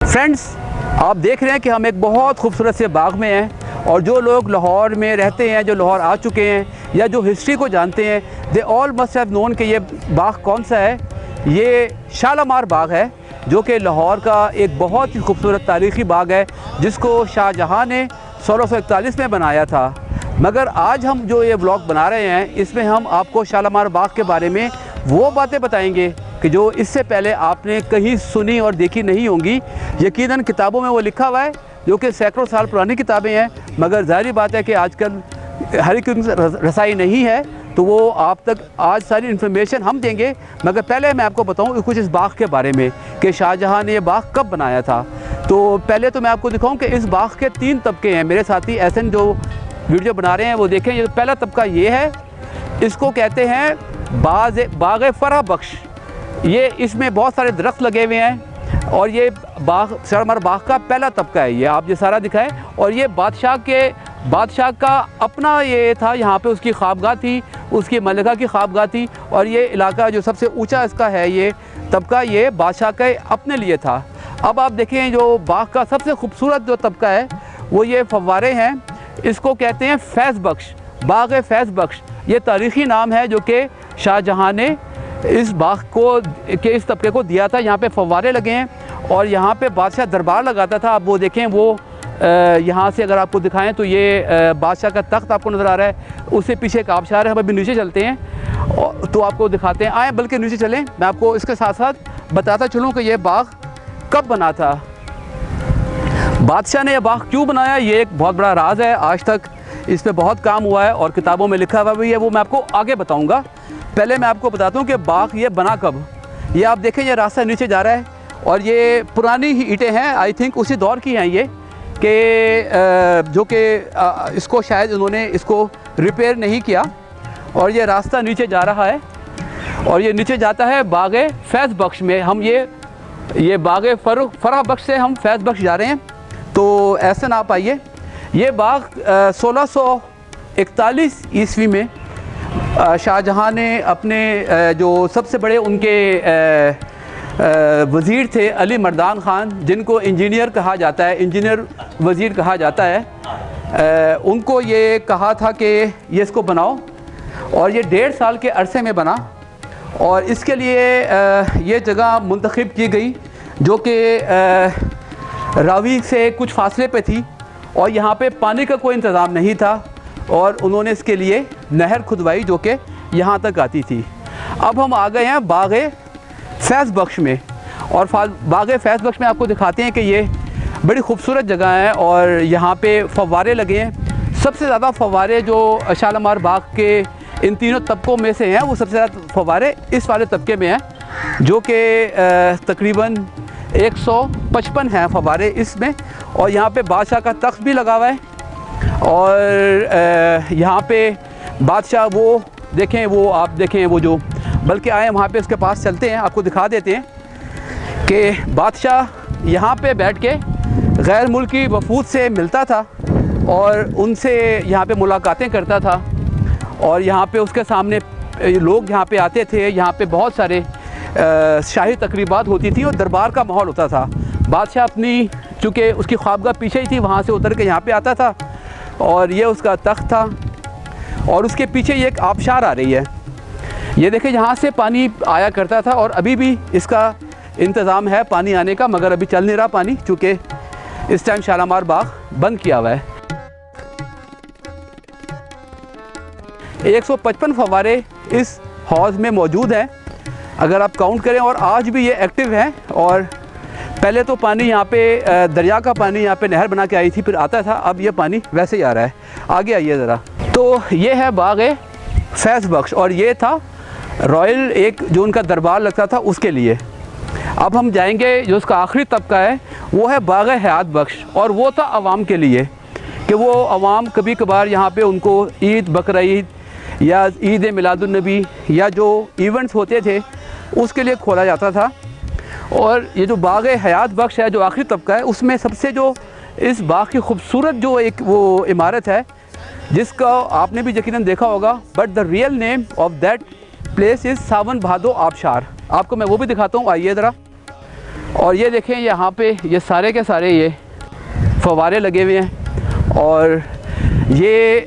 Friends, आप देख रहे हैं कि हम एक बहुत खूबसूरत से बाग में हैं और जो लोग लाहौर में रहते हैं, जो लाहौर आ चुके हैं या जो हिस्ट्री को जानते हैं, they all must have known कि ये बाग कौन सा है। ये शालामार बाग है जो कि लाहौर का एक बहुत ही खूबसूरत तारीख़ी बाग है जिसको शाहजहाँ ने 1641 में बनाया था। मगर आज हम जो ये ब्लॉग बना रहे हैं इसमें हम आपको शालामार बाग के बारे में वो बातें बताएंगे कि जो इससे पहले आपने कहीं सुनी और देखी नहीं होंगी। यकीनन किताबों में वो लिखा हुआ है जो कि सैकड़ों साल पुरानी किताबें हैं, मगर ज़ाहिर बात है कि आजकल हर एक रसाई नहीं है, तो वो आप तक आज सारी इन्फॉर्मेशन हम देंगे। मगर पहले मैं आपको बताऊं कुछ इस बाग के बारे में कि शाहजहाँ ने ये बाग कब बनाया था। तो पहले तो मैं आपको दिखाऊं कि इस बाग के 3 तबके हैं। मेरे साथी एहसन जो वीडियो बना रहे हैं वो देखें, ये पहला तबका ये है, इसको कहते हैं बाग फरह बख्श। ये इसमें बहुत सारे दरख्त लगे हुए हैं और ये बाग शालामार बाग का पहला तबका है। ये आप ये सारा दिखाएं। और ये बादशाह का अपना ये था, यहाँ पे उसकी ख्वाबगाह थी, उसकी मलिका की ख्वाबगाह थी। और ये इलाका जो सबसे ऊंचा इसका है, ये तबका, ये बादशाह के अपने लिए था। अब आप देखें जो बाग का सबसे खूबसूरत जो तबका है वो ये फव्वारे हैं। इसको कहते हैं फैज़ बख्श, बाग फैज़ बख्श। ये तारीख़ी नाम है जो कि शाहजहाँ ने इस बाग को के इस तबके को दिया था। यहाँ पे फव्वारे लगे हैं और यहाँ पे बादशाह दरबार लगाता था। आप वो देखें, वो यहाँ से अगर आपको दिखाएं तो ये बादशाह का तख्त आपको नज़र आ रहा है, उससे पीछे एक आबशार है। हम अभी नीचे चलते हैं और तो आपको दिखाते हैं। आए बल्कि नीचे चलें, मैं आपको इसके साथ साथ बताता चलूँ कि ये बाग कब बना था, बादशाह ने यह बाग क्यों बनाया। ये एक बहुत बड़ा राज है, आज तक इस पर बहुत काम हुआ है और किताबों में लिखा हुआ भी है, वो मैं आपको आगे बताऊँगा। पहले मैं आपको बताता हूँ कि बाग ये बना कब। ये आप देखें, ये रास्ता नीचे जा रहा है और ये पुरानी ही ईंटें हैं, आई थिंक उसी दौर की हैं ये, कि जो कि इसको शायद उन्होंने इसको रिपेयर नहीं किया। और ये रास्ता नीचे जा रहा है और ये नीचे जाता है बाग फैज़ बख्श में। हम ये बाग फरह बख्श से हम फैज़ बख्श जा रहे हैं। तो ऐसे ना आप आइए। ये बाग 1641 ईस्वी में शाहजहाँ ने अपने जो सबसे बड़े उनके वज़ीर थे अली मर्दान ख़ान, जिनको इंजीनियर कहा जाता है, इंजीनियर वज़ीर कहा जाता है, उनको ये कहा था कि ये इसको बनाओ। और ये 1.5 साल के अरसे में बना और इसके लिए ये जगह मुंतखब की गई जो कि रावी से कुछ फासले पे थी और यहाँ पे पानी का कोई इंतज़ाम नहीं था और उन्होंने इसके लिए नहर खुदवाई जो कि यहाँ तक आती थी। अब हम आ गए हैं बाग फैज़ बख्श में और बाग फैज़ बख्श में आपको दिखाते हैं कि ये बड़ी खूबसूरत जगह है और यहाँ पे फव्वारे लगे हैं। सबसे ज़्यादा फव्वारे जो शालामार बाग के इन तीनों तबकों में से हैं, वो सबसे ज़्यादा फव्वारे इस वाले तबके में हैं जो कि तकरीबन 155 हैं फव्वारे इसमें। और यहाँ पे बादशाह का तख्त भी लगा हुआ है और यहाँ पे बादशाह वो देखें, वो आप देखें, वो जो बल्कि आए वहाँ पे उसके पास चलते हैं, आपको दिखा देते हैं कि बादशाह यहाँ पे बैठ के गैर मुल्की वफूद से मिलता था और उनसे यहाँ पे मुलाकातें करता था। और यहाँ पे उसके सामने लोग यहाँ पे आते थे, यहाँ पे बहुत सारे शाही तकरीबात होती थी और दरबार का माहौल होता था। बादशाह अपनी, चूँकि उसकी ख्वाबगाह पीछे ही थी, वहाँ से उतर के यहाँ पे आता था और ये उसका तख्त था। और उसके पीछे ये एक आबशार आ रही है, ये देखें, यहाँ से पानी आया करता था और अभी भी इसका इंतज़ाम है पानी आने का, मगर अभी चल नहीं रहा पानी, चूँकि इस टाइम शालामार बाग बंद किया हुआ है। 155 फव्वारे इस हौज़ में मौजूद हैं अगर आप काउंट करें, और आज भी ये एक्टिव हैं। और पहले तो पानी यहाँ पे दरिया का पानी यहाँ पे नहर बना के आई थी, फिर आता था, अब ये पानी वैसे ही आ रहा है। आगे आइए ज़रा। तो ये है बाग फैज़ बख्श और ये था रॉयल, एक जो उनका दरबार लगता था उसके लिए। अब हम जाएंगे, जो उसका आखिरी तबका है वो है बाग हयात बख्श और वो था आवाम के लिए, कि वो आवाम कभी कभार यहाँ पे उनको ईद, बकरा ईद या ईद मिलादुन्नबी या जो इवेंट्स होते थे उसके लिए खोला जाता था। और ये जो बाग हयात बख्श है जो आखिरी तबका है, उसमें सबसे जो इस बाग की खूबसूरत जो एक वो इमारत है जिसका आपने भी यकीनन देखा होगा, but the real name of that place is Sawan Bhado Abshar. आपको मैं वो भी दिखाता हूँ, आइए ज़रा। और ये देखें यहाँ पे ये सारे के सारे ये फव्वारे लगे हुए हैं। और ये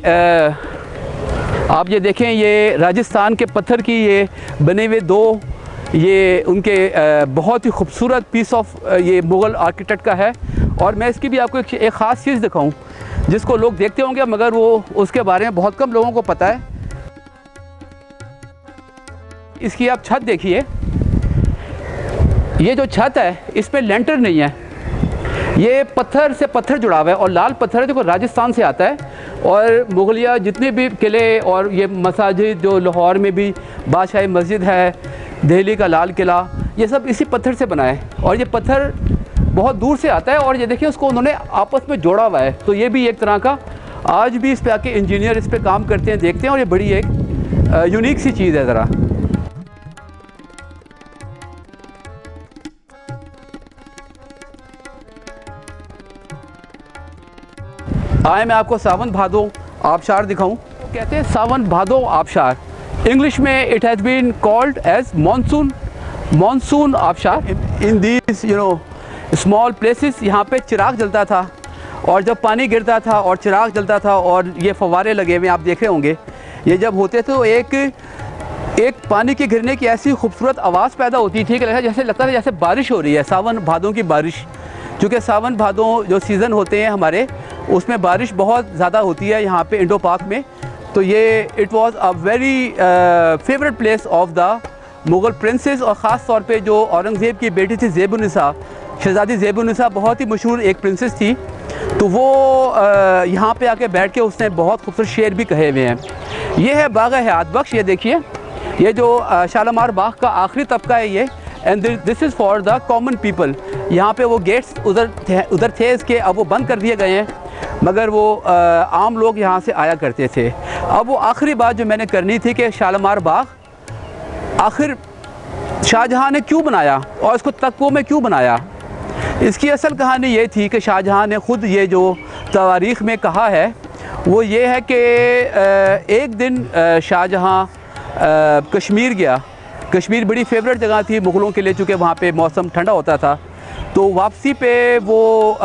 आप ये देखें, ये राजस्थान के पत्थर की ये बने हुए दो ये उनके बहुत ही खूबसूरत पीस ऑफ ये मुग़ल आर्किटेक्ट का है। और मैं इसकी भी आपको एक ख़ास चीज़ दिखाऊं जिसको लोग देखते होंगे मगर वो उसके बारे में बहुत कम लोगों को पता है। इसकी आप छत देखिए, ये जो छत है इस पर लेंटर नहीं है, ये पत्थर से पत्थर जुड़ा हुआ है और लाल पत्थर है जो राजस्थान से आता है। और मुगलिया जितने भी किले और ये मसाजिद जो लाहौर में भी बादशाही मस्जिद है, दिल्ली का लाल किला, ये सब इसी पत्थर से बना है। और ये पत्थर बहुत दूर से आता है और ये देखिए उसको उन्होंने आपस में जोड़ा हुआ है। तो ये भी एक तरह का आज भी इस पे आके इंजीनियर इस पे काम करते हैं, देखते हैं, और ये बड़ी एक यूनिक सी चीज़ है ज़रा। आए मैं आपको सावन भादो आबशार दिखाऊं। कहते हैं सावन भादो आबशार, इंग्लिश में it has been called as monsoon आबशार। इन दीज स्मॉल प्लेसेस यहाँ पे चिराग जलता था और जब पानी गिरता था और चिराग जलता था और ये फव्वारे लगे हुए आप देख रहे होंगे, ये जब होते तो एक पानी के गिरने की ऐसी खूबसूरत आवाज़ पैदा होती थी कि लगता था जैसे बारिश हो रही है, सावन भादों की बारिश। क्योंकि सावन भादों जो सीज़न होते हैं हमारे, उसमें बारिश बहुत ज़्यादा होती है यहाँ पे इंडो पाक में। तो ये it was a very favourite place of the Mughal princess. और ख़ास तौर पे जो औरंगज़ेब की बेटी थी ज़ेबुन्निसा, शहज़ादी ज़ेबुन्निसा बहुत ही मशहूर एक प्रिंसेस थी। तो वो यहाँ पे आके बैठ के उसने बहुत खूबसूरत शेर भी कहे हुए हैं। ये है बाग़ हयात बख्श, ये देखिए, ये जो शालामार बाग का आखिरी तबका है ये, and this is for the common people. यहाँ पे वो गेट्स उधर थे इसके, अब वो बंद कर दिए गए हैं, मगर वो आम लोग यहाँ से आया करते थे। अब वो आखिरी बात जो मैंने करनी थी कि शालामार बाग आखिर शाहजहाँ ने क्यों बनाया और इसको तकवों में क्यों बनाया। इसकी असल कहानी ये थी कि शाहजहाँ ने ख़ुद ये जो तवारीख़ में कहा है वो ये है कि एक दिन शाहजहाँ कश्मीर गया। कश्मीर बड़ी फेवरेट जगह थी मुग़लों के लिए, चूँकि वहाँ पे मौसम ठंडा होता था। तो वापसी पे वो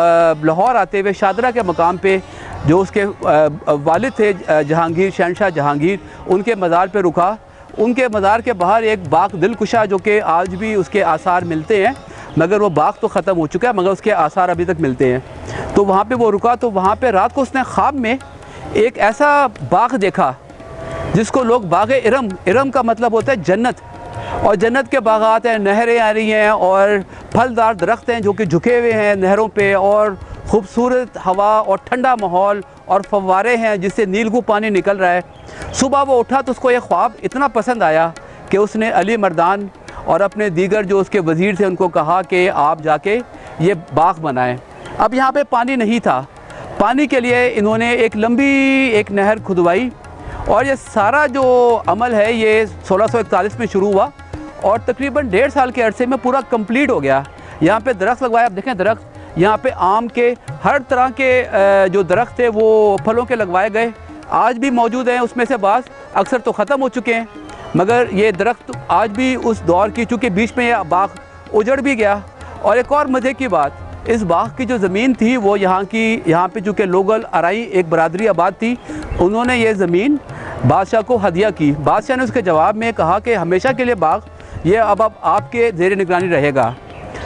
लाहौर आते हुए शादरा के मकाम पे जो उसके वालिद थे जहांगीर, शहनशाह जहांगीर, उनके मज़ार पे रुका। उनके मज़ार के बाहर एक बाग दिलकुशा जो कि आज भी उसके आसार मिलते हैं, मगर वो बाग तो ख़त्म हो चुका है मगर उसके आसार अभी तक मिलते हैं। तो वहाँ पे वो रुका, तो वहाँ पे रात को उसने ख्वाब में एक ऐसा बाग देखा जिसको लोग बाग इरम का मतलब होता है जन्नत, और जन्नत के बागात हैं, नहरें आ रही हैं और फलदार दरख्त हैं जो कि झुके हुए हैं नहरों पे, और खूबसूरत हवा और ठंडा माहौल और फव्वारे हैं जिससे नीलगू पानी निकल रहा है। सुबह वो उठा तो उसको ये ख्वाब इतना पसंद आया कि उसने अली मर्दान और अपने दीगर जो उसके वज़ीर थे उनको कहा कि आप जाके ये बाग बनाएं। अब यहाँ पे पानी नहीं था, पानी के लिए इन्होंने एक लंबी एक नहर खुदवाई, और ये सारा जो अमल है ये 1641 में शुरू हुआ और तकरीबन 1.5 साल के अरसे में पूरा कंप्लीट हो गया। यहाँ पे दरख्त लगवाए, आप देखें दरख्त यहाँ पे आम के हर तरह के जो दरख्त थे वो फलों के लगवाए गए, आज भी मौजूद हैं। उसमें से बाज़ अक्सर तो ख़त्म हो चुके हैं, मगर ये दरख्त आज भी उस दौर की, चूँकि बीच में ये बाग उजड़ भी गया। और एक और मज़े की बात, इस बाग की जो ज़मीन थी वो यहाँ पे चूँकि लोगल अराई एक बरादरी आबाद थी, उन्होंने ये ज़मीन बादशाह को हदिया की। बादशाह ने उसके जवाब में कहा कि हमेशा के लिए बाग ये अब आपके ज़ेर निगरानी रहेगा।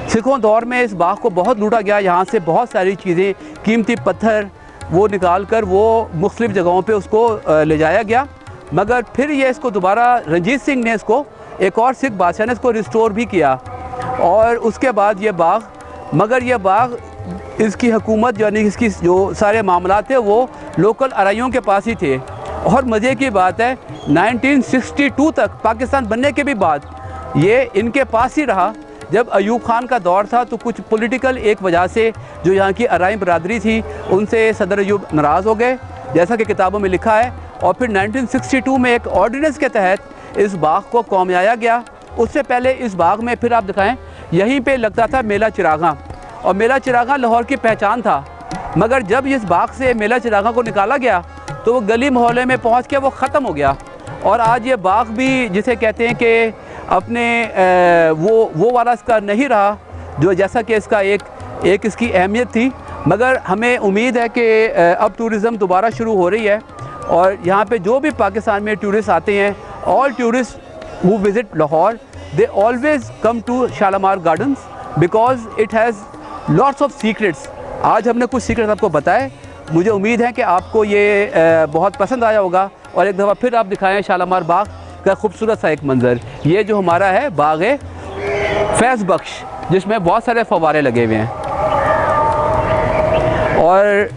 सिखों दौर में इस बाग को बहुत लूटा गया, यहाँ से बहुत सारी चीज़ें, कीमती पत्थर वो निकाल कर वो मुख्तलिफ़ जगहों पे उसको ले जाया गया। मगर फिर ये इसको दोबारा रंजीत सिंह ने इसको, एक और सिख बादशाह ने इसको रिस्टोर भी किया, और उसके बाद ये बाग, मगर ये बाग इसकी हुकूमत यानी इसकी जो सारे मामलात थे वो लोकल अराइयों के पास ही थे। और मज़े की बात है 1962 तक पाकिस्तान बनने के भी बाद ये इनके पास ही रहा। जब अयूब खान का दौर था तो कुछ पॉलिटिकल एक वजह से जो यहाँ की अराई बरादरी थी उनसे सदर अयूब नाराज़ हो गए, जैसा कि किताबों में लिखा है। और फिर 1962 में एक ऑर्डिनेंस के तहत इस बाग को कौमियाया गया। उससे पहले इस बाग में फिर आप दिखाएं, यहीं पे लगता था मेला चिरागा, और मेला चिरागा लाहौर की पहचान था। मगर जब इस बाग से मेला चिरागा को निकाला गया तो वो गली मोहल्ले में पहुँच के वो ख़त्म हो गया। और आज ये बाग भी जिसे कहते हैं कि अपने वो वाला इसका नहीं रहा जो जैसा कि इसका एक इसकी अहमियत थी। मगर हमें उम्मीद है कि अब टूरिज़म दोबारा शुरू हो रही है और यहाँ पे जो भी पाकिस्तान में टूरिस्ट आते हैं, all tourist who visit Lahore they always come to Shalimar gardens because it has lots of secrets. आज हमने कुछ सीक्रेट्स आपको बताए। मुझे उम्मीद है कि आपको ये बहुत पसंद आया होगा। और एक दफ़ा फिर आप दिखाएं शालामार बाग का खूबसूरत सा एक मंज़र। ये जो हमारा है बाग है फैज़ बख्श, जिसमें बहुत सारे फव्वारे लगे हुए हैं। और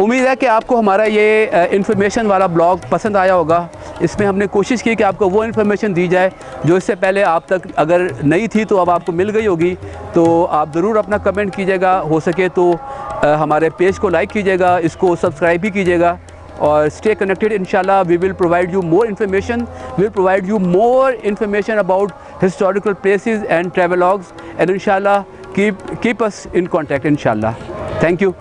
उम्मीद है कि आपको हमारा ये इन्फॉर्मेशन वाला ब्लॉग पसंद आया होगा। इसमें हमने कोशिश की कि आपको वो इन्फॉर्मेशन दी जाए जो इससे पहले आप तक अगर नहीं थी तो अब आपको मिल गई होगी। तो आप ज़रूर अपना कमेंट कीजिएगा, हो सके तो हमारे पेज को लाइक कीजिएगा, इसको सब्सक्राइब भी कीजिएगा और स्टे कनेक्टेड। इंशाल्लाह we will provide you more information, we will provide you more information about historical places and travelogues and इंशाल्लाह कीप अस इन कॉन्टैक्ट इंशाल्लाह। Thank you.